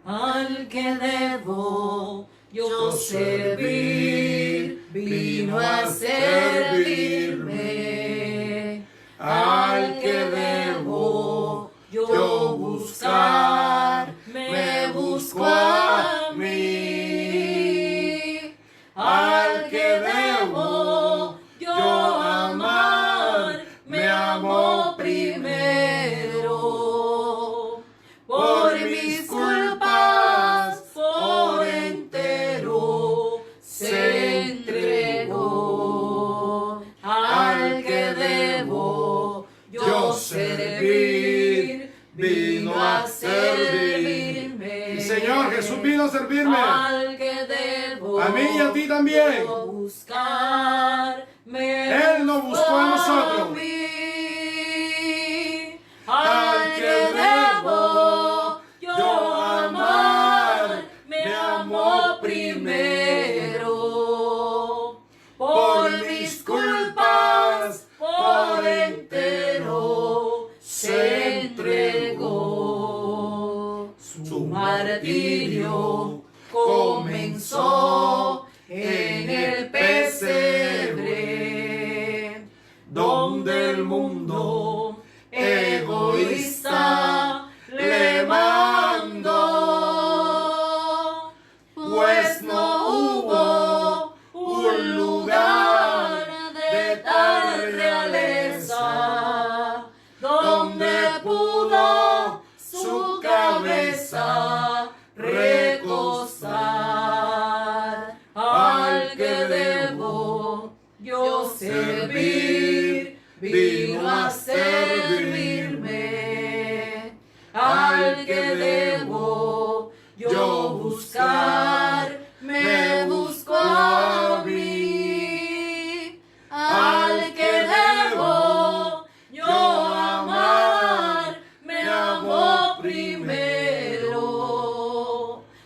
al que debo yo servir, vino a servirme, al que debo yo buscar, me buscó a mí, al que debo yo amar, me amó primero, por mis culpas por entero se entregó, al que debo yo servir, vino a servirme. Señor, Jesús vino a servirme. Al que debo a mí y a ti también. buscar, Él nos buscó a nosotros. Al que debo yo amar, me amó primero, por mis culpas por entero se entregó. Su martirio comenzó en el pesebre, donde el mundo egoísta le mandó, pues no hubo un lugar de tal realeza donde pudo su cabeza recostar, al que debo yo servir, vino a servirme, al que debo yo buscar, me buscó a mí, al que debo yo amar, me amó primero,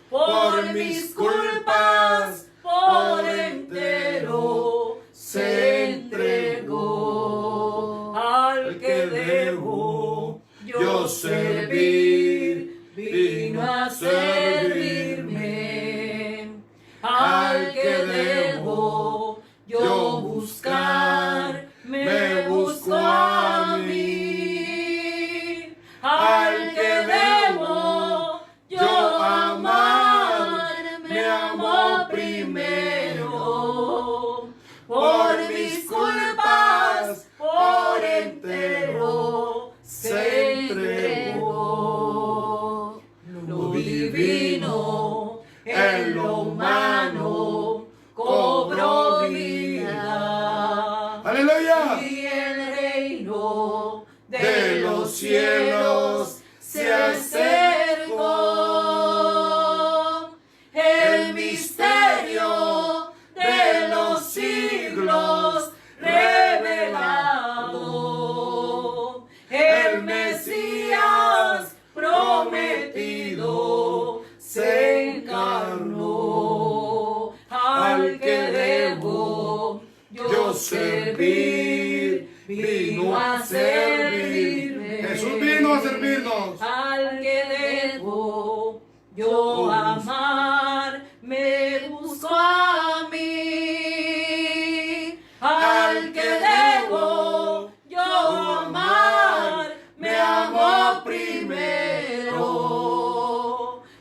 por mis culpas por entero se entregó, al que debo yo servir, vino a servirme, al que debo yo buscar, me buscó a mí, al que debo yo amar, me amó primero, por mis culpas por entero se entregó. Lo divino en lo humano cobró vida. ¡Aleluya! Y el reino de los cielos se acercó. El misterio de los siglos revelado. El Mesías prometido se encarnó, al que debo yo servir, vino a servirme. Jesús vino a servirnos. Al que debo yo amar, me buscó a mí, al que debo yo amar, me amó primero,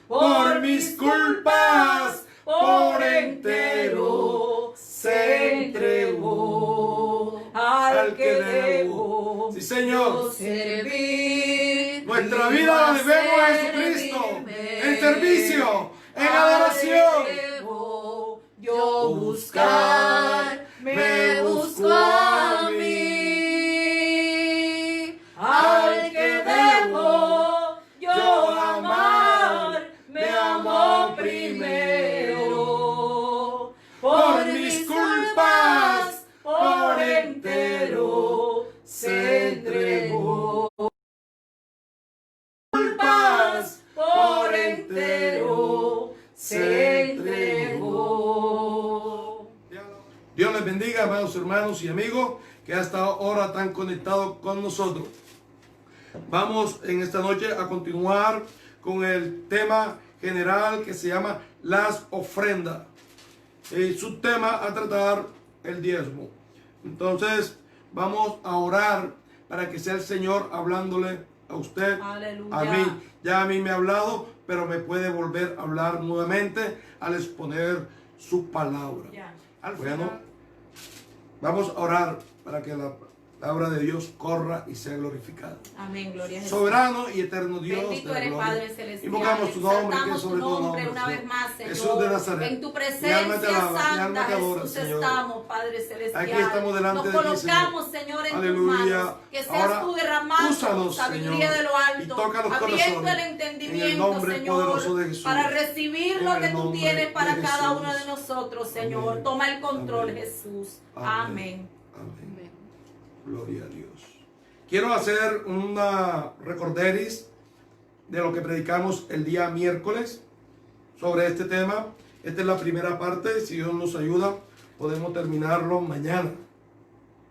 por mis culpas por entero se entregó, al que debo Sí, Señor. yo servir. Nuestra vida la debemos a Jesucristo, en servicio, en adoración. Debo yo buscar, me buscó a mí, al que debo yo amar, me amó primero, por mis culpas por entero se entregó. Culpas por entero se entregó. Dios les bendiga, amados hermanos y amigos que hasta ahora están conectados con nosotros. Vamos en esta noche a continuar con el tema general que se llama las ofrendas. Su tema a tratar el diezmo. Entonces vamos a orar para que sea el Señor hablándole a usted, Aleluya. a mí. Ya a mí me ha hablado, pero me puede volver a hablar nuevamente al exponer su palabra. Ya. Bueno, vamos a orar para que la palabra de Dios corra y sea glorificada. Amén, gloria a Jesús. Soberano y eterno Dios, Bendito de la eres, gloria. Padre celestial. Invocamos tu nombre, que es Exaltamos sobre tu todo nombre nombre, una Señor. vez más, Señor. Jesús de Nazaret. En tu Mi alma te presencia alaba, mi santa, alma te adora, Jesús, Señor. estamos, Padre celestial. Aquí estamos delante Nos de ti, colocamos, Señor, en Aleluya. tus manos. Que seas Ahora, tú derramando úsanos, sabiduría Señor, de lo y alto. toca los Abriendo corazones, el en el entendimiento, nombre poderoso Señor, de Jesús. para recibir En lo el que tú nombre tienes para de cada Jesús. uno de nosotros, Señor. Amén. Toma el control, Amén. Jesús. Amén. Amén. Amén. Gloria a Dios. Quiero hacer una recorderis de lo que predicamos el día miércoles sobre este tema. Esta es la primera parte. Si Dios nos ayuda, podemos terminarlo mañana.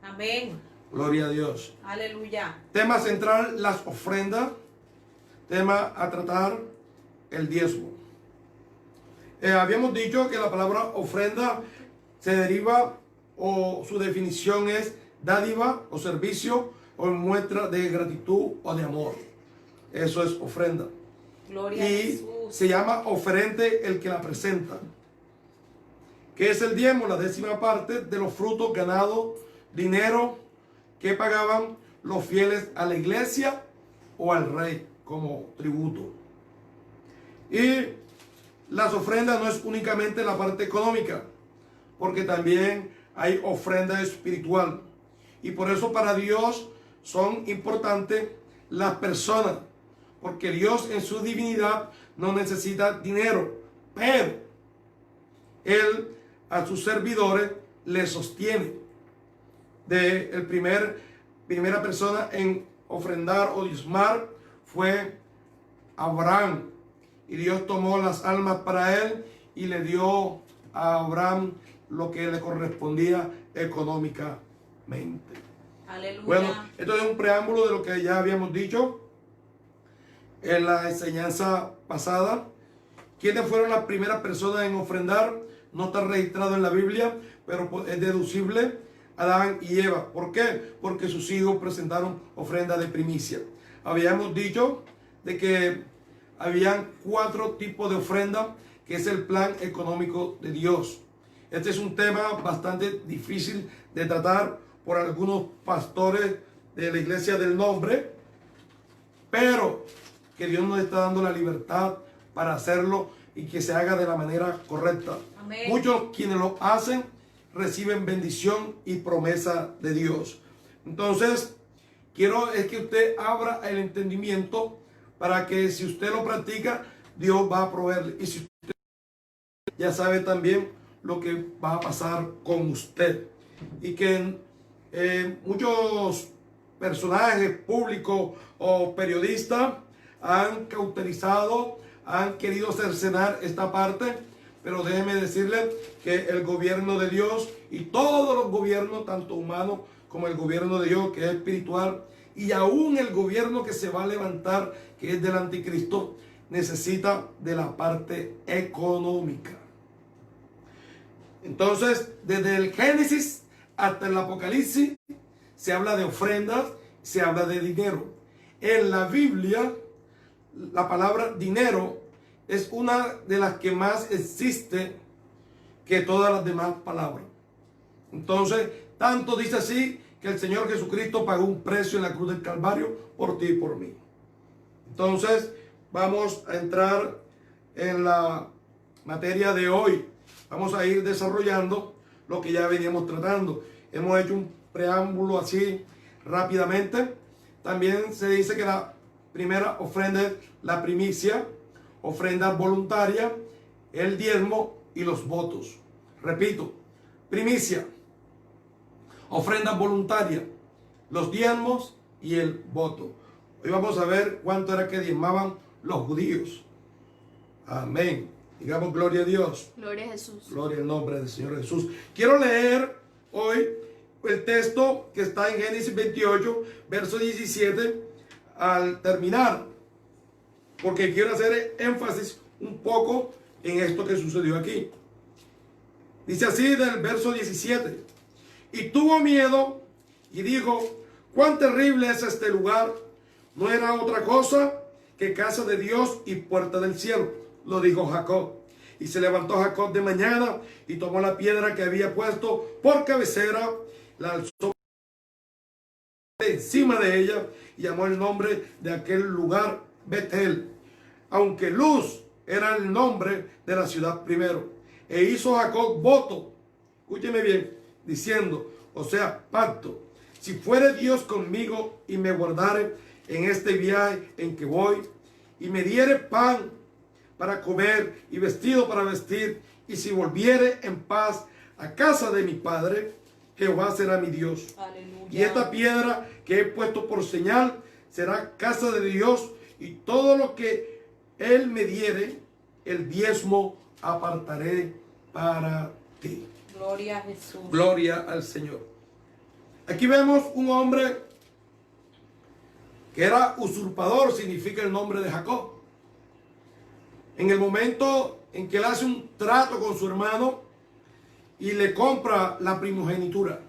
Amén. Gloria a Dios. Aleluya. Tema central, las ofrendas. Tema a tratar, el diezmo. Habíamos dicho que la palabra ofrenda se deriva, o su definición es dádiva o servicio o muestra de gratitud o de amor. Eso es ofrenda. Gloria a Y Jesús. se llama oferente el que la presenta. Que es el diezmo, la 10ª parte de los frutos ganados, dinero que pagaban los fieles a la iglesia o al rey como tributo. Y las ofrendas no es únicamente la parte económica, porque también hay ofrenda espiritual. Y por eso para Dios son importantes las personas, porque Dios en su divinidad no necesita dinero, pero Él a sus servidores le sostiene. Primera persona en ofrendar o diezmar fue Abraham, y Dios tomó las almas para él y le dio a Abraham lo que le correspondía económicamente. Aleluya. Bueno, esto es un preámbulo de lo que ya habíamos dicho en la enseñanza pasada. ¿Quiénes fueron las primeras personas en ofrendar? No está registrado en la Biblia, pero es deducible: Adán y Eva. ¿Por qué? Porque sus hijos presentaron ofrenda de primicia. Habíamos dicho de que habían 4 tipos de ofrenda, que es el plan económico de Dios. Este es un tema bastante difícil de tratar por algunos pastores de la iglesia del nombre, pero que Dios nos está dando la libertad para hacerlo y que se haga de la manera correcta. Amén. Muchos quienes lo hacen reciben bendición y promesa de Dios. Entonces, quiero es que usted abra el entendimiento para que si usted lo practica, Dios va a proveerle. Y si usted ya sabe también lo que va a pasar con usted. Y que muchos personajes públicos o periodistas han cauterizado, han querido cercenar esta parte, pero déjeme decirle que el gobierno de Dios y todos los gobiernos, tanto humanos como el gobierno de Dios, que es espiritual, y aún el gobierno que se va a levantar, que es del anticristo, necesita de la parte económica. Entonces, desde el Génesis hasta el Apocalipsis, se habla de ofrendas, se habla de dinero. En la Biblia, la palabra dinero es una de las que más existe que todas las demás palabras. Entonces, tanto dice así que el Señor Jesucristo pagó un precio en la cruz del Calvario por ti y por mí. Entonces, vamos a entrar en la materia de hoy. Vamos a ir desarrollando lo que ya veníamos tratando. Hemos hecho un preámbulo así rápidamente. También se dice que la primera ofrenda es la primicia, ofrenda voluntaria, el diezmo y los votos. Repito, primicia, ofrenda voluntaria, los diezmos y el voto. Hoy vamos a ver cuánto era que diezmaban los judíos. Amén. Digamos gloria a Dios. Gloria a Jesús. Gloria al nombre del Señor Jesús. Quiero leer hoy el texto que está en Génesis 28, verso 17, al terminar, porque quiero hacer énfasis un poco en esto que sucedió aquí. Dice así del verso 17. Y tuvo miedo y dijo, cuán terrible es este lugar. No era otra cosa que casa de Dios y puerta del cielo. Lo dijo Jacob. Y se levantó Jacob de mañana y tomó la piedra que había puesto por cabecera, la alzó encima de ella y llamó el nombre de aquel lugar Betel, aunque Luz era el nombre de la ciudad primero. E hizo Jacob voto, escúcheme bien, diciendo, o sea, pacto, si fuere Dios conmigo y me guardare en este viaje en que voy, y me diere pan para comer y vestido para vestir, y si volviere en paz a casa de mi padre, Jehová será mi Dios. Aleluya. Y esta piedra que he puesto por señal será casa de Dios, y todo lo que él me diere, el diezmo apartaré para ti. Gloria a Jesús. Gloria al Señor. Aquí vemos un hombre que era usurpador, significa el nombre de Jacob. En el momento en que él hace un trato con su hermano y le compra la primogenitura,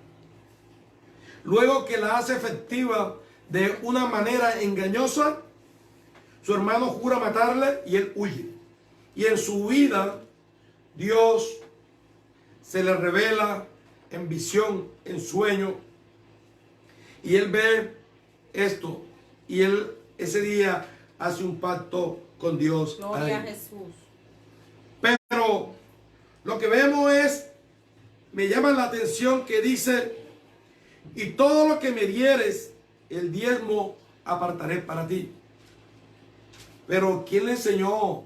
luego que la hace efectiva de una manera engañosa, su hermano jura matarle y él huye. Y en su vida Dios se le revela en visión, en sueño, y él ve esto, y él ese día hace un pacto con Dios. Gloria a Jesús. Pero lo que vemos es, me llama la atención que dice, y todo lo que me dieres, el diezmo apartaré para ti. Pero ¿quién le enseñó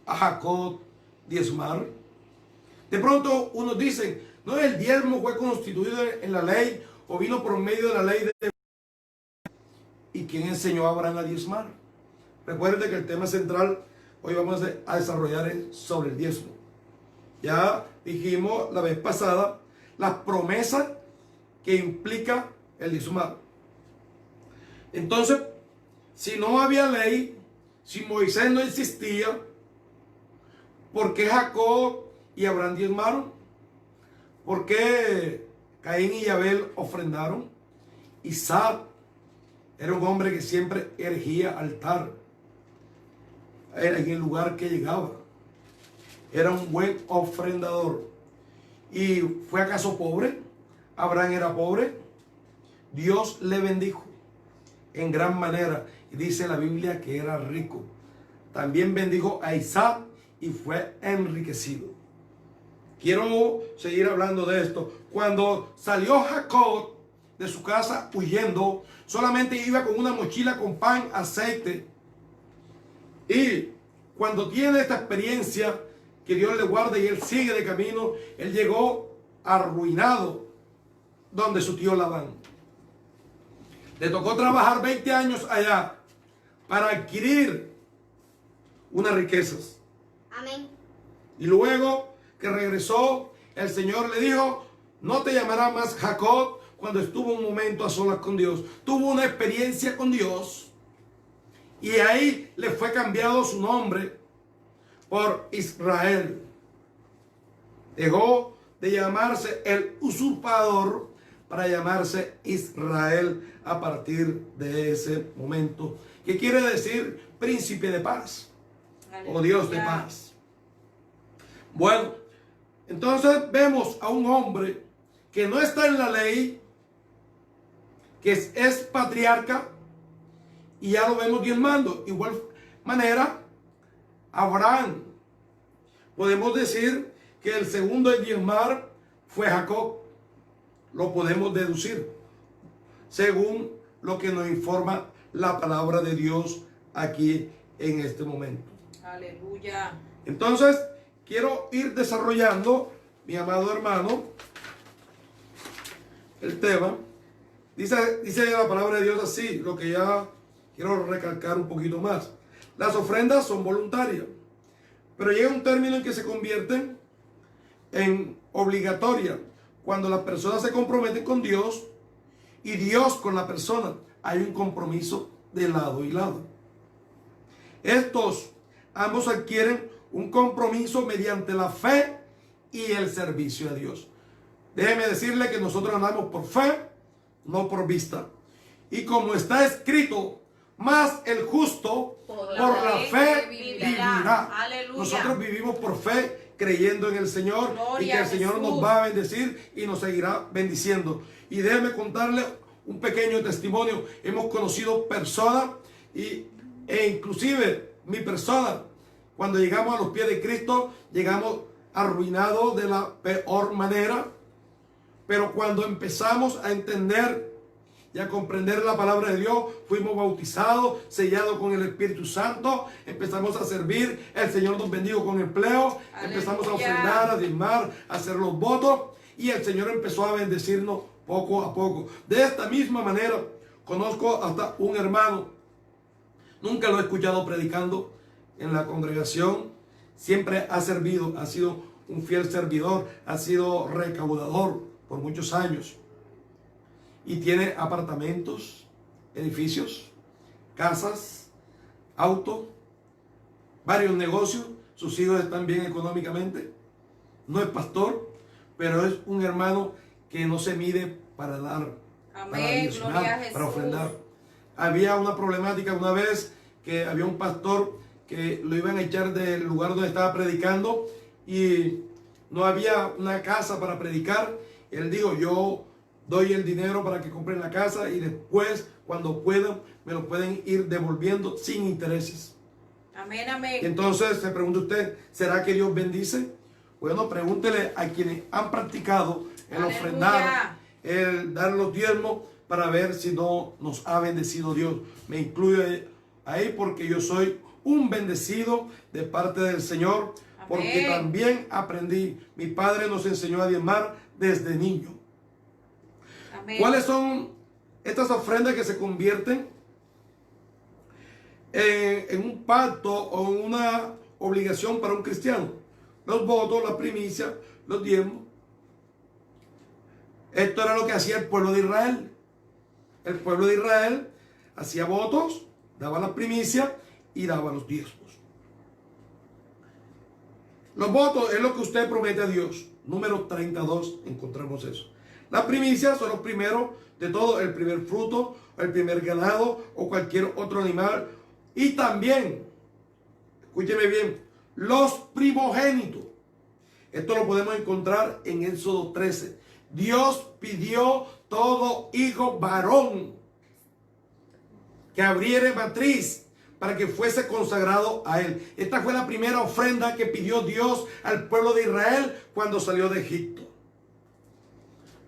a Jacob diezmar? De pronto unos dicen, no, el diezmo fue constituido en la ley o vino por medio de la ley de... ¿Y quién enseñó a Abraham a diezmar? Recuerden que el tema central hoy vamos a desarrollar es sobre el diezmo. Ya dijimos la vez pasada las promesas que implica el diezmar. Entonces, si no había ley, si Moisés no existía, ¿por qué Jacob y Abraham diezmaron? ¿Por qué Caín y Abel ofrendaron? Isaac era un hombre que siempre erigía altar. Era en el lugar que llegaba. Era un buen ofrendador. ¿Y fue acaso pobre? Abraham era pobre. Dios le bendijo en gran manera. Y dice la Biblia que era rico. También bendijo a Isaac y fue enriquecido. Quiero seguir hablando de esto. Cuando salió Jacob de su casa huyendo, solamente iba con una mochila con pan, aceite. Y cuando tiene esta experiencia, que Dios le guarda y él sigue de camino, él llegó arruinado donde su tío Labán. Le tocó trabajar 20 años allá para adquirir unas riquezas. Amén. Y luego que regresó, el Señor le dijo, no te llamará más Jacob. Cuando estuvo un momento a solas con Dios, tuvo una experiencia con Dios, y ahí le fue cambiado su nombre por Israel. Dejó de llamarse el usurpador para llamarse Israel a partir de ese momento, que quiere decir príncipe de paz. Aleluya. O Dios de paz. Bueno, entonces vemos a un hombre que no está en la ley, que es patriarca, y ya lo vemos diezmando. Igual manera, Abraham, podemos decir que el segundo en diezmar fue Jacob. Lo podemos deducir según lo que nos informa la palabra de Dios aquí en este momento. Aleluya. Entonces, quiero ir desarrollando, mi amado hermano, el tema. Dice la palabra de Dios así, lo que ya quiero recalcar un poquito más. Las ofrendas son voluntarias, pero llega un término en que se convierten en obligatorias cuando las personas se comprometen con Dios y Dios con la persona. Hay un compromiso de lado y lado. Estos ambos adquieren un compromiso mediante la fe y el servicio a Dios. Déjeme decirle que nosotros andamos por fe, no por vista. Y como está escrito, más el justo por la fe vivirá. Aleluya. Nosotros vivimos por fe, creyendo en el Señor, y que el Señor nos va a bendecir y nos seguirá bendiciendo. Y déjeme contarle un pequeño testimonio. Hemos conocido personas e inclusive mi persona, cuando llegamos a los pies de Cristo, llegamos arruinados de la peor manera. Pero cuando empezamos a entender y a comprender la palabra de Dios, fuimos bautizados, sellados con el Espíritu Santo, empezamos a servir, el Señor nos bendijo con empleo, empezamos a ofrendar, a diezmar, a hacer los votos, y el Señor empezó a bendecirnos poco a poco. De esta misma manera, conozco hasta un hermano, nunca lo he escuchado predicando en la congregación, siempre ha servido, ha sido un fiel servidor, ha sido recaudador por muchos años. Y tiene apartamentos, edificios, casas, autos, varios negocios. Sus hijos están bien económicamente. No es pastor, pero es un hermano que no se mide para dar, para diezmar, para ofrendar. Había una problemática una vez que había un pastor que lo iban a echar del lugar donde estaba predicando y no había una casa para predicar. Él dijo: yo doy el dinero para que compren la casa y después, cuando puedan, me lo pueden ir devolviendo sin intereses. Amén, amén. Entonces se pregunta usted, ¿será que Dios bendice? Bueno, pregúntele a quienes han practicado el ofrendar, el dar los diezmos, para ver si no nos ha bendecido Dios. Me incluyo ahí porque yo soy un bendecido de parte del Señor, porque también aprendí. Mi padre nos enseñó a diezmar desde niño. Amén. ¿Cuáles son estas ofrendas que se convierten en un pacto o en una obligación para un cristiano? Los votos, la primicia, los diezmos. Esto era lo que hacía el pueblo de Israel. El pueblo de Israel hacía votos, daba la primicia y daba los diezmos. Los votos es lo que usted promete a Dios. Número 32 encontramos eso. Las primicias son los primeros de todo, el primer fruto, el primer ganado o cualquier otro animal. Y también, escúcheme bien, los primogénitos. Esto lo podemos encontrar en Éxodo 13. Dios pidió todo hijo varón que abriere matriz para que fuese consagrado a él. Esta fue la primera ofrenda que pidió Dios al pueblo de Israel cuando salió de Egipto.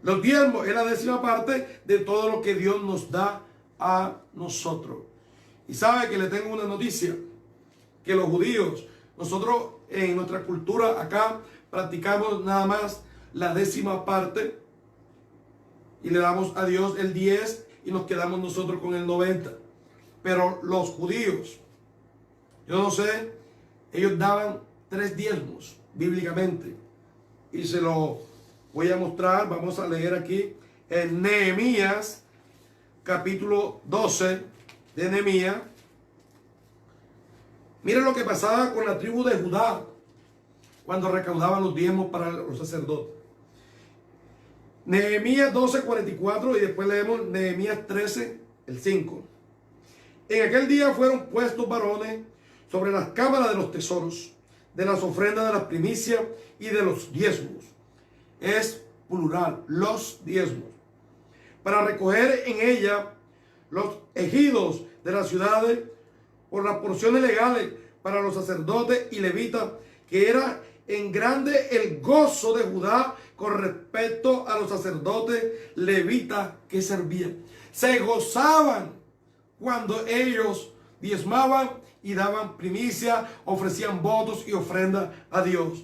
Los diezmos es la 10ª parte de todo lo que Dios nos da a nosotros. Y sabe que le tengo una noticia, que los judíos, nosotros en nuestra cultura acá practicamos nada más la 10ª parte y le damos a Dios el 10 y nos quedamos nosotros con el 90. Pero los judíos, yo no sé, ellos daban 3 diezmos bíblicamente. Y se lo voy a mostrar, vamos a leer aquí en Nehemías, capítulo 12 de Nehemías. Miren lo que pasaba con la tribu de Judá cuando recaudaban los diezmos para los sacerdotes. Nehemías 12:44 y después leemos Nehemías 13, el 5. En aquel día fueron puestos varones sobre las cámaras de los tesoros, de las ofrendas de las primicias y de los diezmos. Es plural, los diezmos. Para recoger en ella los ejidos de las ciudades por las porciones legales para los sacerdotes y levitas, que era en grande el gozo de Judá con respecto a los sacerdotes levitas que servían. Se gozaban cuando ellos diezmaban y daban primicia, ofrecían votos y ofrendas a Dios.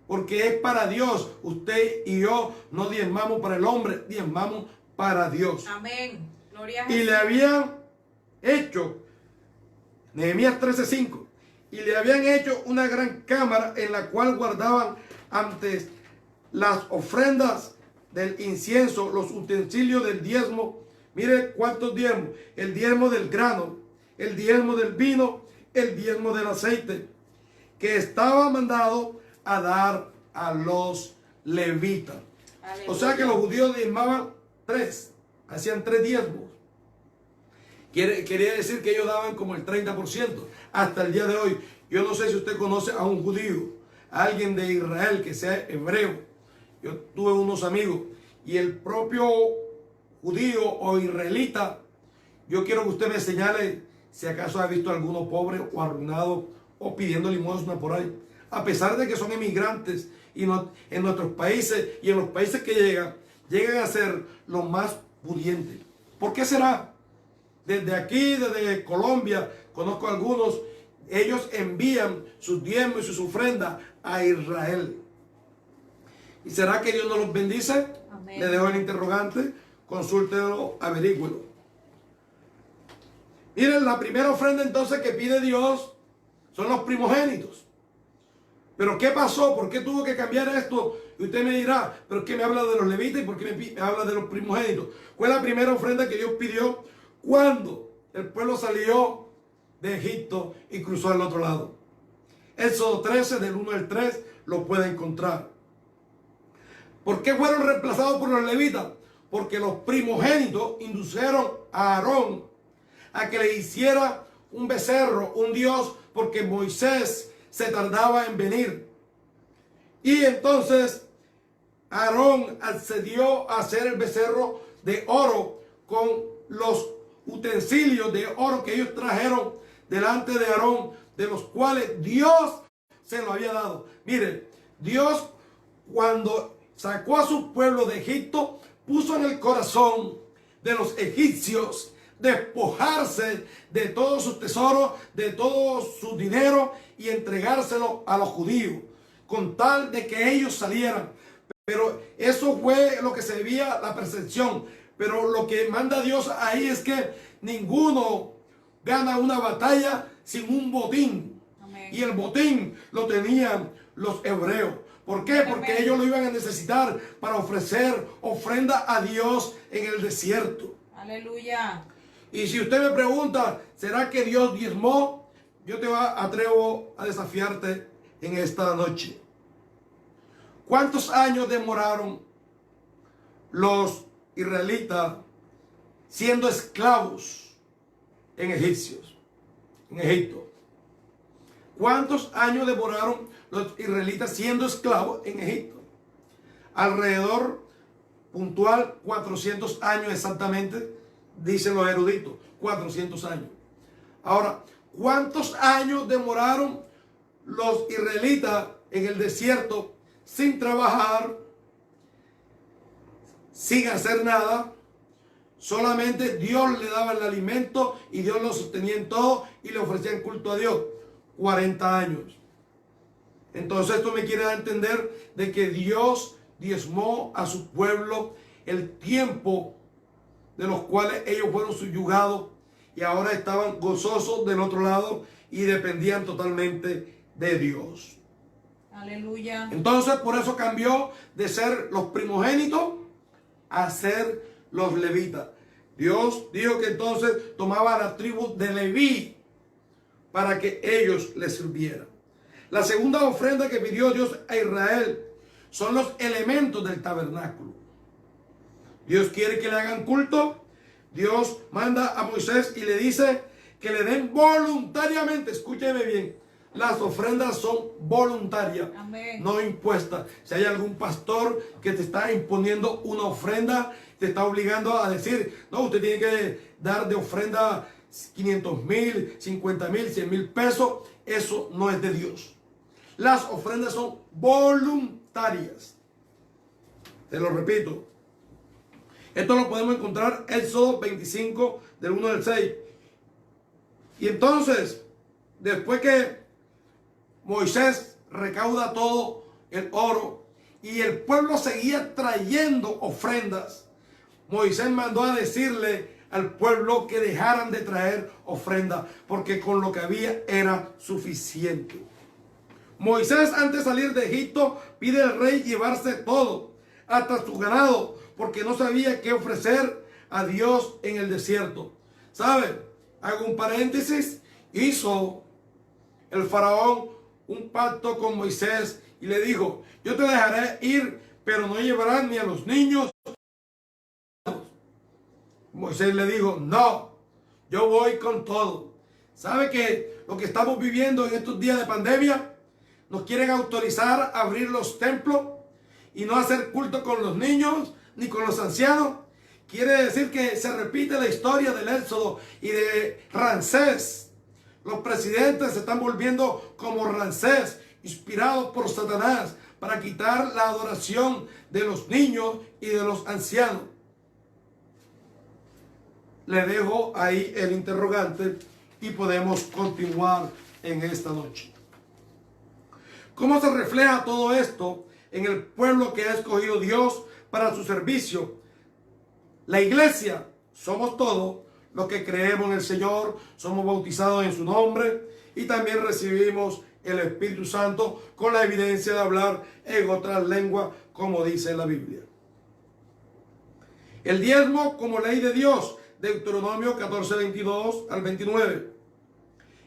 Porque es para Dios. Usted y yo no diezmamos para el hombre, diezmamos para Dios. Amén. Gloria a Jesús. Y le habían hecho, Nehemías 13:5, y le habían hecho una gran cámara en la cual guardaban antes las ofrendas del incienso, los utensilios del diezmo. Mire cuántos diezmos: el diezmo del grano, el diezmo del vino, el diezmo del aceite. que estaba mandado a dar a los levitas. Aleluya. O sea que los judíos diezmaban hacían 3 diezmos. Quería decir que ellos daban como el 30% hasta el día de hoy. Yo no sé si usted conoce a un judío, a alguien de Israel que sea hebreo. Yo tuve unos amigos y el propio judío o israelita, yo quiero que usted me señale si acaso ha visto a alguno pobre o arruinado o pidiendo limosna por ahí. A pesar de que son emigrantes y en nuestros países y en los países que llegan a ser los más pudientes. ¿Por qué será? Desde aquí, desde Colombia, conozco a algunos, ellos envían sus diezmos y sus ofrendas a Israel. ¿Y será que Dios no los bendice? Amén. Le dejo el interrogante, consúltelo, averígüelo. Miren, la primera ofrenda entonces que pide Dios son los primogénitos. Pero ¿qué pasó? ¿Por qué tuvo que cambiar esto? Y usted me dirá, ¿pero qué me habla de los levitas y por qué me habla de los primogénitos? Fue la primera ofrenda que Dios pidió cuando el pueblo salió de Egipto y cruzó al otro lado. Éxodo 13, del 1 al 3, lo puede encontrar. ¿Por qué fueron reemplazados por los levitas? Porque los primogénitos indujeron a Aarón a que le hiciera un becerro, un dios, porque Moisés se tardaba en venir. Y entonces Aarón accedió a hacer el becerro de oro con los utensilios de oro que ellos trajeron delante de Aarón, de los cuales Dios se lo había dado. Miren, Dios cuando sacó a su pueblo de Egipto, puso en el corazón de los egipcios despojarse de todos sus tesoros, de todo su dinero y entregárselo a los judíos, con tal de que ellos salieran. Pero eso fue lo que se veía, la percepción. Pero lo que manda Dios ahí es que ninguno gana una batalla sin un botín. Amén. Y el botín lo tenían los hebreos. ¿Por qué? Porque Amén. ellos lo iban a necesitar para ofrecer ofrenda a Dios en el desierto. Aleluya. Y si usted me pregunta, ¿será que Dios diezmó? Yo te atrevo a desafiarte en esta noche. ¿Cuántos años demoraron los israelitas siendo esclavos en Egipto? ¿Cuántos años demoraron los israelitas siendo esclavos en Egipto? Alrededor, puntual, 400 años exactamente, dicen los eruditos, 400 años. Ahora, ¿cuántos años demoraron los israelitas en el desierto sin trabajar, sin hacer nada? Solamente Dios le daba el alimento y Dios lo sostenía en todo y le ofrecían culto a Dios. 40 años. Entonces esto me quiere dar a entender de que Dios diezmó a su pueblo el tiempo de los cuales ellos fueron subyugados y ahora estaban gozosos del otro lado y dependían totalmente de Dios. Aleluya. Entonces por eso cambió de ser los primogénitos a ser los levitas. Dios dijo que entonces tomaba a la tribu de Leví para que ellos le sirvieran. La segunda ofrenda que pidió Dios a Israel son los elementos del tabernáculo. Dios quiere que le hagan culto. Dios manda a Moisés y le dice que le den voluntariamente. Escúcheme bien. Las ofrendas son voluntarias, Amén. no impuestas. Si hay algún pastor que te está imponiendo una ofrenda, te está obligando a decir, no, usted tiene que dar de ofrenda 500,000, 50,000, 100,000 pesos. Eso no es de Dios. Las ofrendas son voluntarias. Te lo repito. Esto lo podemos encontrar en Éxodo 25, del 1 al 6. Y entonces, después que Moisés recauda todo el oro y el pueblo seguía trayendo ofrendas, Moisés mandó a decirle al pueblo que dejaran de traer ofrendas, porque con lo que había era suficiente. Moisés, antes de salir de Egipto, pide al rey llevarse todo, hasta su ganado, porque no sabía qué ofrecer a Dios en el desierto. ¿Saben? Hago un paréntesis. Hizo el faraón un pacto con Moisés y le dijo: yo te dejaré ir, pero no llevarás ni a los niños. Moisés le dijo: no, yo voy con todo. ¿Sabe que lo que estamos viviendo en estos días de pandemia? Nos quieren autorizar a abrir los templos y no hacer culto con los niños ni con los ancianos. Quiere decir que se repite la historia del Éxodo y de Ramsés. Los presidentes se están volviendo como Ramsés, inspirados por Satanás, para quitar la adoración de los niños y de los ancianos. Le dejo ahí el interrogante y podemos continuar en esta noche. ¿Cómo se refleja todo esto en el pueblo que ha escogido Dios para su servicio? La iglesia somos todos los que creemos en el Señor, somos bautizados en su nombre y también recibimos el Espíritu Santo con la evidencia de hablar en otras lenguas, como dice la Biblia. El diezmo como ley de Dios, Deuteronomio 14, 22 al 29.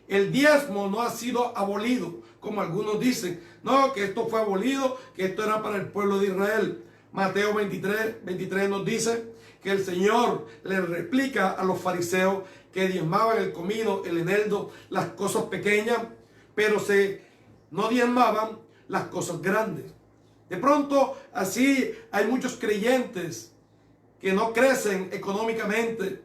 El diezmo no ha sido abolido, como algunos dicen. No, que esto fue abolido, que esto era para el pueblo de Israel. Mateo 23, 23 nos dice que el Señor le replica a los fariseos que diezmaban el comino, el eneldo, las cosas pequeñas, pero no diezmaban las cosas grandes. De pronto, así hay muchos creyentes que no crecen económicamente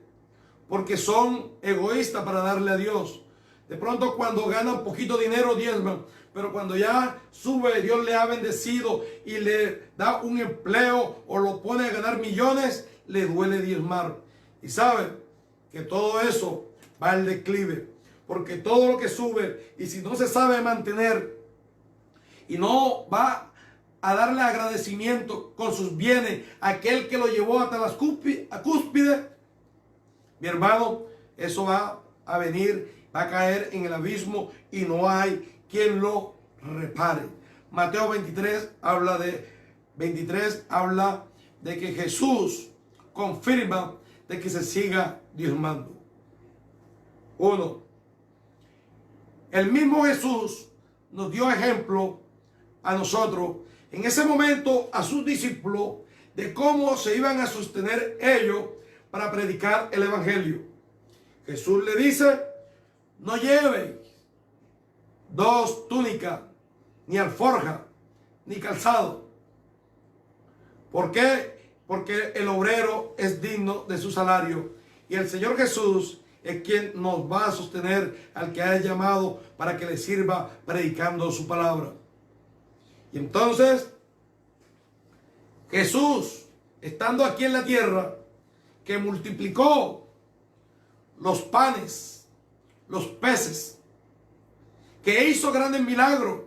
porque son egoístas para darle a Dios. De pronto, cuando ganan poquito dinero, diezman, pero cuando ya sube, Dios le ha bendecido y le da un empleo o lo pone a ganar millones, le duele diezmar. Y sabe que todo eso va al declive, porque todo lo que sube, y si no se sabe mantener y no va a darle agradecimiento con sus bienes a aquel que lo llevó hasta las cúspides, mi hermano, eso va a venir, va a caer en el abismo y no hay quien lo repare. Mateo 23 habla de que Jesús confirma de que se siga diezmando. Uno, el mismo Jesús nos dio ejemplo a nosotros, en ese momento a sus discípulos, de cómo se iban a sostener ellos para predicar el evangelio. Jesús le dice: no lleven 2 túnicas, ni alforja, ni calzado. ¿Por qué? Porque el obrero es digno de su salario. Y el Señor Jesús es quien nos va a sostener, al que ha llamado para que le sirva predicando su palabra. Y entonces, Jesús, estando aquí en la tierra, que multiplicó los panes, los peces, que hizo grandes milagros.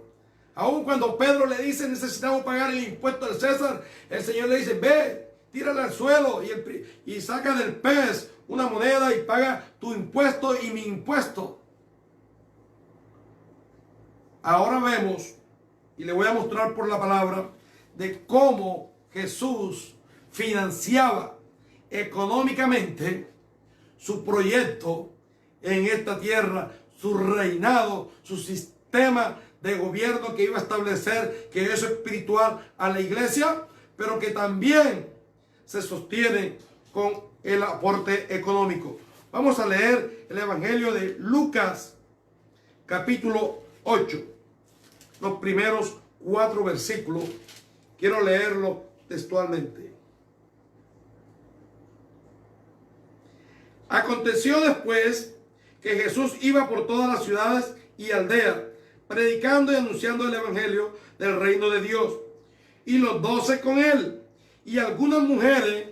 Aun cuando Pedro le dice: necesitamos pagar el impuesto al César, el Señor le dice: ve, tírale al suelo y saca del pez una moneda y paga tu impuesto y mi impuesto. Ahora vemos, y le voy a mostrar por la palabra, de cómo Jesús financiaba económicamente su proyecto en esta tierra, su reinado, su sistema de gobierno que iba a establecer, que es espiritual a la iglesia, pero que también se sostiene con el aporte económico. Vamos a leer el Evangelio de Lucas, capítulo 8, los primeros 4 versículos. Quiero leerlo textualmente. Aconteció después que Jesús iba por todas las ciudades y aldeas, predicando y anunciando el evangelio del reino de Dios. Y los 12 con él, y algunas mujeres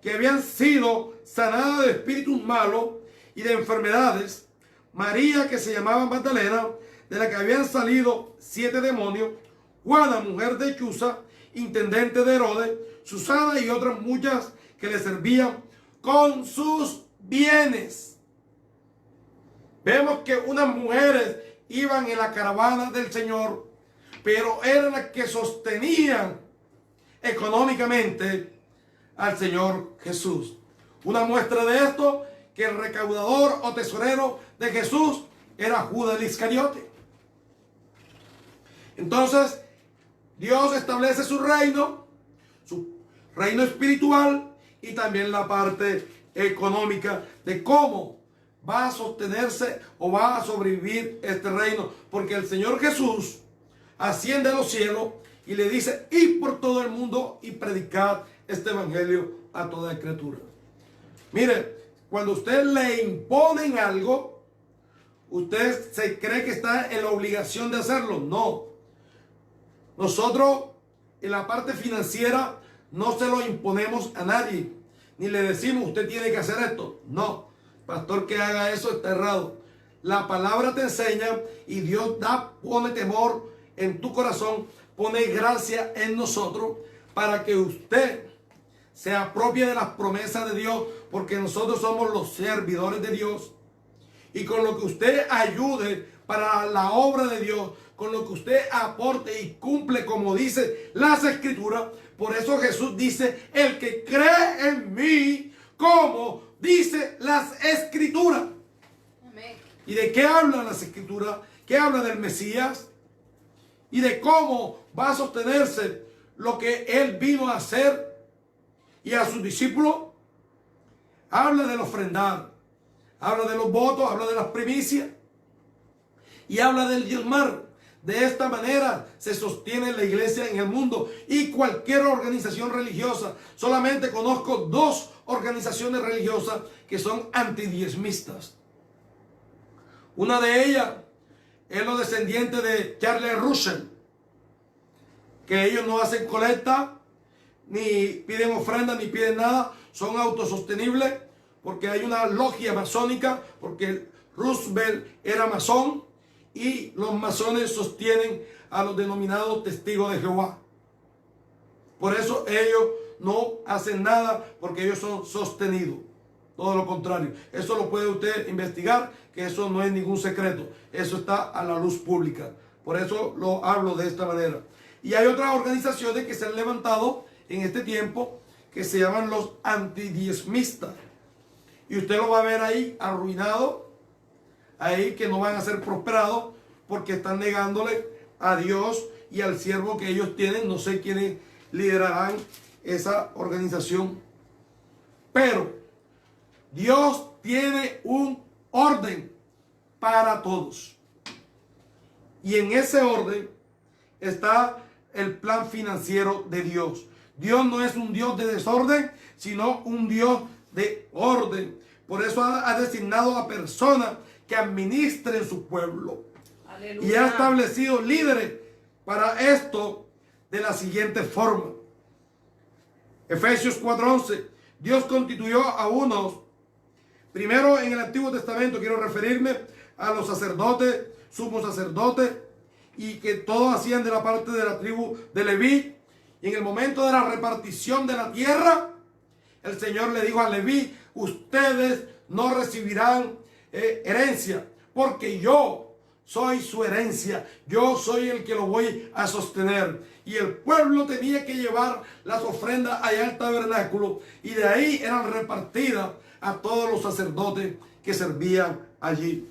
que habían sido sanadas de espíritus malos y de enfermedades. María, que se llamaba Magdalena, de la que habían salido 7 demonios. Juana, mujer de Chuza, intendente de Herodes. Susana y otras muchas que le servían con sus bienes. Vemos que unas mujeres iban en la caravana del Señor, pero eran las que sostenían económicamente al Señor Jesús. Una muestra de esto, que el recaudador o tesorero de Jesús era Judas el Iscariote. Entonces, Dios establece su reino espiritual y también la parte económica de cómo va a sostenerse o va a sobrevivir este reino. Porque el Señor Jesús asciende a los cielos y le dice: id por todo el mundo y predicad este evangelio a toda criatura. Mire, cuando usted le imponen algo, usted se cree que está en la obligación de hacerlo. No. Nosotros en la parte financiera no se lo imponemos a nadie, ni le decimos: usted tiene que hacer esto. No, pastor, que haga eso está errado. La palabra te enseña y Dios pone temor en tu corazón, pone gracia en nosotros para que usted se apropie de las promesas de Dios, porque nosotros somos los servidores de Dios. Y con lo que usted ayude para la obra de Dios, con lo que usted aporte y cumple como dice las Escrituras. Por eso Jesús dice: el que cree en mí, como dice las Escrituras. Amén. ¿Y de qué hablan las Escrituras? ¿Qué habla del Mesías? Y de cómo va a sostenerse lo que Él vino a hacer y a sus discípulos. Habla del ofrendar, habla de los votos, habla de las primicias y habla del diezmar. De esta manera se sostiene la iglesia en el mundo y cualquier organización religiosa. Solamente conozco 2 organizaciones religiosas que son antidiezmistas. Una de ellas es los descendientes de Charles Russell, que ellos no hacen colecta, ni piden ofrenda, ni piden nada. Son autosostenibles porque hay una logia masónica, porque Roosevelt era masón y los masones sostienen a los denominados testigos de Jehová. Por eso ellos no hacen nada, porque ellos son sostenidos. Todo lo contrario. Eso lo puede usted investigar, que eso no es ningún secreto. Eso está a la luz pública. Por eso lo hablo de esta manera. Y hay otras organizaciones que se han levantado en este tiempo que se llaman los antidiezmistas. Y usted lo va a ver ahí arruinado, ahí que no van a ser prosperados porque están negándole a Dios y al siervo que ellos tienen. No sé quiénes liderarán esa organización. Pero Dios tiene un orden para todos. Y en ese orden está el plan financiero de Dios. Dios no es un Dios de desorden, sino un Dios de orden. Por eso ha designado a personas que administren su pueblo. Aleluya. Y ha establecido líderes para esto de la siguiente forma. Efesios 4:11. Dios constituyó a unos. Primero, en el Antiguo Testamento quiero referirme a los sacerdotes, sumos sacerdotes, y que todos hacían de la parte de la tribu de Leví. Y en el momento de la repartición de la tierra, el Señor le dijo a Leví: ustedes no recibirán herencia, porque yo soy su herencia, yo soy el que lo voy a sostener. Y el pueblo tenía que llevar las ofrendas allá al tabernáculo, y de ahí eran repartidas a todos los sacerdotes que servían allí.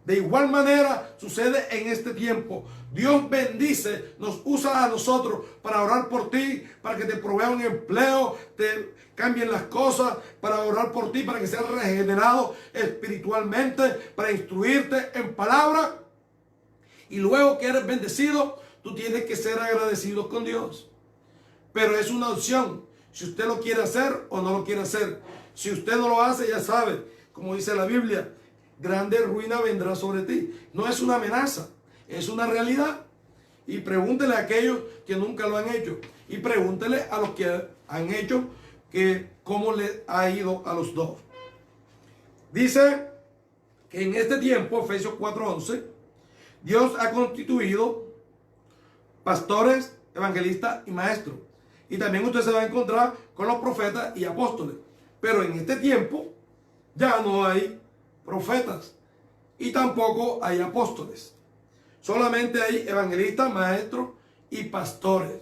De igual manera sucede en este tiempo. Dios bendice, nos usa a nosotros para orar por ti, para que te provea un empleo, te cambien las cosas, para orar por ti, para que seas regenerado espiritualmente, para instruirte en palabra. Y luego que eres bendecido, tú tienes que ser agradecido con Dios. Pero es una opción, si usted lo quiere hacer o no lo quiere hacer. Si usted no lo hace, ya sabe, como dice la Biblia, grande ruina vendrá sobre ti. No es una amenaza, es una realidad. Y pregúntele a aquellos que nunca lo han hecho. Y pregúntele a los que han hecho que cómo les ha ido a los dos. Dice que en este tiempo, Efesios 4:11, Dios ha constituido pastores, evangelistas y maestros. Y también usted se va a encontrar con los profetas y apóstoles. Pero en este tiempo ya no hay profetas y tampoco hay apóstoles. Solamente hay evangelistas, maestros y pastores.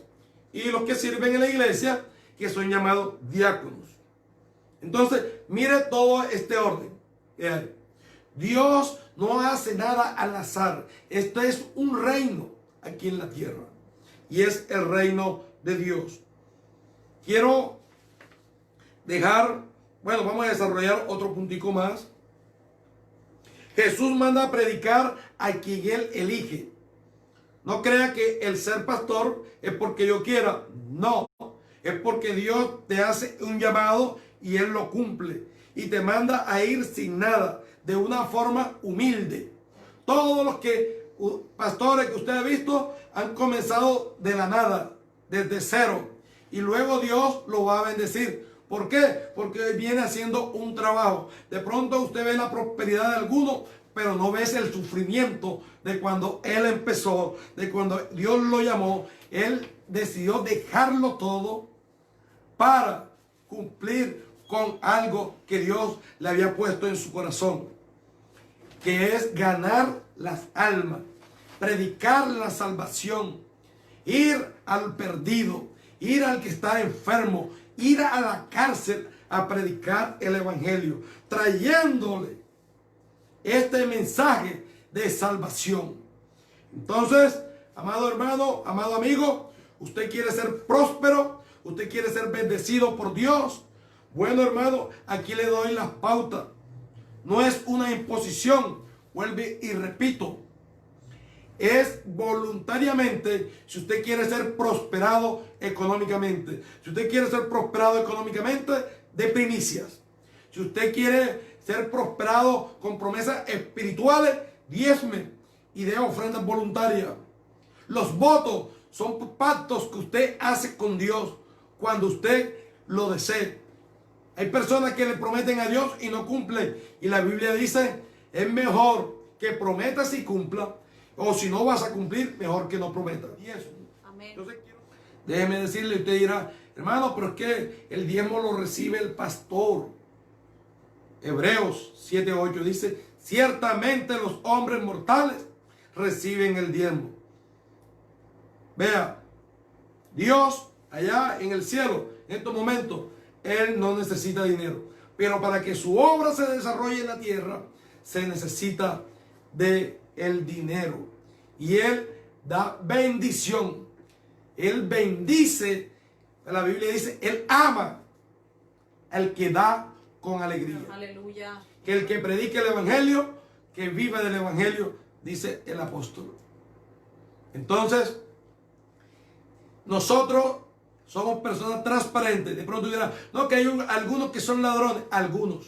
Y los que sirven en la iglesia, que son llamados diáconos. Entonces, mire todo este orden que hay. Dios no hace nada al azar. Esto es un reino. aquí en la tierra. Y es el reino de Dios. Quiero vamos a desarrollar otro puntico más. Jesús manda a predicar a quien Él elige. No crea que el ser pastor es porque yo quiera. No, es porque Dios te hace un llamado y Él lo cumple. Y te manda a ir sin nada, de una forma humilde. Todos los pastores que usted ha visto han comenzado de la nada, desde cero. Y luego Dios lo va a bendecir. ¿Por qué? Porque viene haciendo un trabajo. De pronto usted ve la prosperidad de alguno, pero no ves el sufrimiento de cuando él empezó, de cuando Dios lo llamó. Él decidió dejarlo todo para cumplir con algo que Dios le había puesto en su corazón, que es ganar las almas, predicar la salvación, ir al perdido, ir al que está enfermo, ir a la cárcel a predicar el evangelio, trayéndole este mensaje de salvación. Entonces, amado hermano, amado amigo, usted quiere ser próspero, usted quiere ser bendecido por Dios. Bueno, hermano, aquí le doy las pautas. No es una imposición, vuelve y repito. Es voluntariamente, si usted quiere ser prosperado económicamente. Si usted quiere ser prosperado económicamente, de primicias. Si usted quiere ser prosperado con promesas espirituales, diezme y dé ofrendas voluntarias. Los votos son pactos que usted hace con Dios cuando usted lo desee. Hay personas que le prometen a Dios y no cumplen. Y la Biblia dice, es mejor que prometas y cumpla. O si no vas a cumplir, mejor que no prometas. Y eso. Amén. Entonces, déjeme decirle, usted dirá, hermano, pero es que el diezmo lo recibe el pastor. Hebreos 7:8 dice, ciertamente los hombres mortales reciben el diezmo. Vea, Dios allá en el cielo, en estos momentos, Él no necesita dinero. Pero para que su obra se desarrolle en la tierra, se necesita de el dinero. Y Él da bendición. Él bendice. La Biblia dice, Él ama al que da con alegría. Aleluya. Que el que predique el evangelio, que vive del evangelio, dice el apóstol. Entonces, nosotros somos personas transparentes. De pronto dirán, no, que hay algunos que son ladrones. Algunos.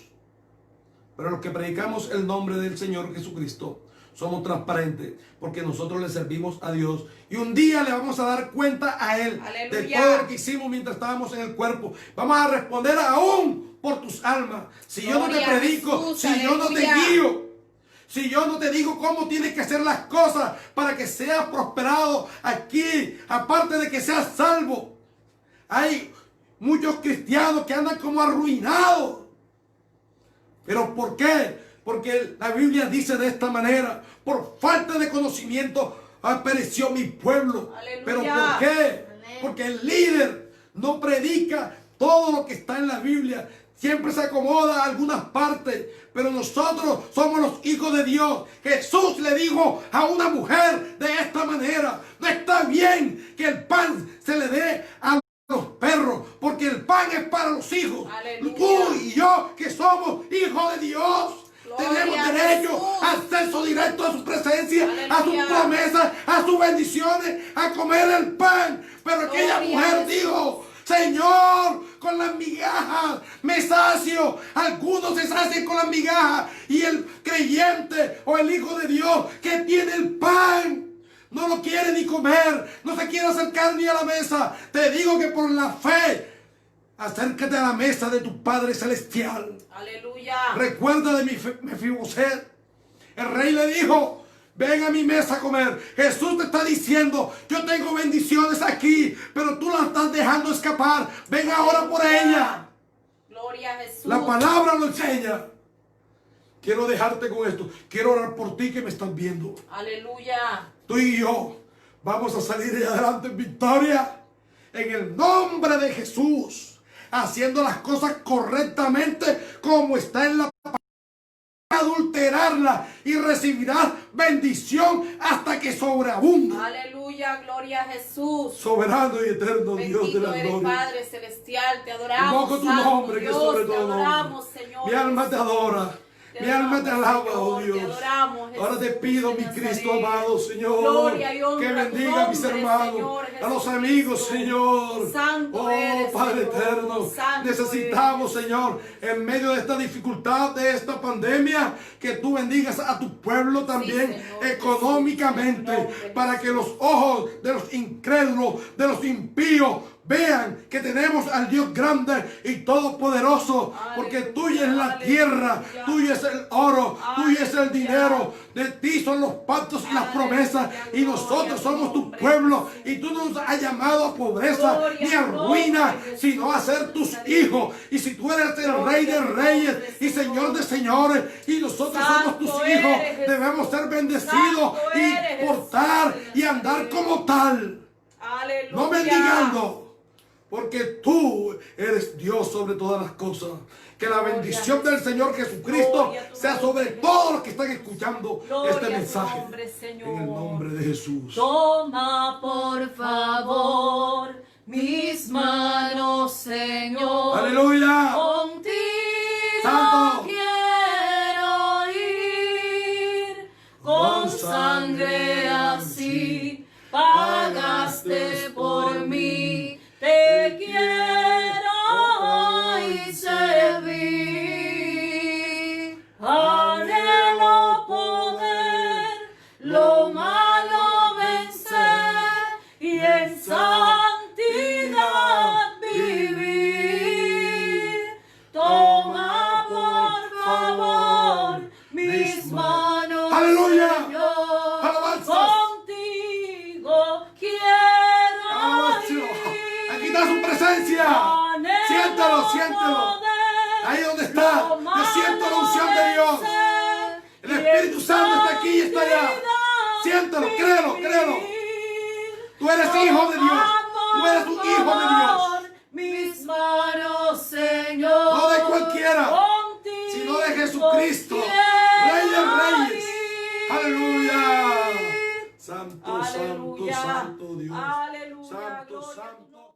Pero los que predicamos el nombre del Señor Jesucristo, somos transparentes, porque nosotros le servimos a Dios. Y un día le vamos a dar cuenta a Él. Aleluya. De todo lo que hicimos mientras estábamos en el cuerpo. Vamos a responder aún por tus almas. Si Gloria yo no te predico, Jesús, si aleluya. Yo no te guío, si yo no te digo cómo tienes que hacer las cosas para que seas prosperado aquí, aparte de que seas salvo. Hay muchos cristianos que andan como arruinados. ¿Pero por qué? Porque la Biblia dice de esta manera, por falta de conocimiento pereció mi pueblo. Aleluya. ¿Pero por qué? Amén. Porque el líder no predica todo lo que está en la Biblia. Siempre se acomoda a algunas partes, pero nosotros somos los hijos de Dios. Jesús le dijo a una mujer de esta manera, no está bien que el pan se le dé a los perros, porque el pan es para los hijos. Aleluya. Tú y yo que somos hijos de Dios, Gloria tenemos derecho a acceso directo a su presencia, aleluya. A sus promesas, a sus bendiciones, a comer el pan. Pero aquella mujer dijo, Señor, con las migajas me sacio. Algunos se sacian con las migajas, y el creyente o el hijo de Dios que tiene el pan no lo quiere ni comer, no se quiere acercar ni a la mesa. Te digo que por la fe, acércate a la mesa de tu Padre Celestial. Aleluya. Recuerda de Mefiboset. El rey le dijo, ven a mi mesa a comer. Jesús te está diciendo, yo tengo bendiciones aquí, pero tú las estás dejando escapar. Ven ahora por ella. Gloria a Jesús. La palabra lo enseña. Quiero dejarte con esto. Quiero orar por ti que me estás viendo. Aleluya. Tú y yo vamos a salir de adelante en victoria. En el nombre de Jesús. Haciendo las cosas correctamente como está en la adulterarla y recibirás bendición hasta que sobreabunde. Aleluya, gloria a Jesús. Soberano y eterno Dios de Bendito la eres, gloria. Padre celestial, te adoramos. Invoco tu Santo nombre, que Dios, sobre te todo adoramos, nombre. Señor. Mi alma te adora. Mi alma te alaba, oh Dios. Ahora te pido, mi Cristo amado, Señor, Gloria y honra que a tu bendiga a mis nombre, hermanos, Señor a los Jesucristo. amigos, Señor. Santo Oh, eres, Padre Señor. eterno, Santo necesitamos, eres. Señor, en medio de esta dificultad, de esta pandemia, que tú bendigas a tu pueblo también Señor, económicamente, Jesús, en el nombre de para que los ojos de los incrédulos, de los impíos, vean que tenemos al Dios grande y todopoderoso, porque tuya es la tierra, tuya es el oro, tuya es el dinero, de ti son los pactos y las promesas, y nosotros somos tu pueblo, y tú no nos has llamado a pobreza ni a ruina, sino a ser tus hijos. Y si tú eres el Rey de reyes y Señor de señores, y nosotros somos tus hijos, debemos ser bendecidos y portar y andar como tal, Aleluya. no mendigando. Porque tú eres Dios sobre todas las cosas. Que la bendición del Señor Jesucristo sea sobre todos los que están escuchando este mensaje. En el nombre de Jesús. Toma por favor mis manos, Señor. Aleluya. Contigo Santo. quiero ir, con sangre así pagaste por mí. Te quiero y servir. Anhelo poder lo malo vencer y en santidad vivir. Toma por favor mis manos, Aleluya. Señor. Alabanzas. Contigo quiero ir. Aquí está su presencia. Siéntalo, siéntalo. Ahí donde está. Yo siento la unción de Dios. El Espíritu Santo está aquí y está allá. Siéntalo, créelo, créelo. Tú eres hijo de Dios. Tú eres un hijo de Dios. Mis manos, Señor. No de cualquiera, sino de Jesucristo. Rey de reyes. Aleluya. Santo, santo, Aleluya. santo Dios. Aleluya. Santo, Gloria a tu santo.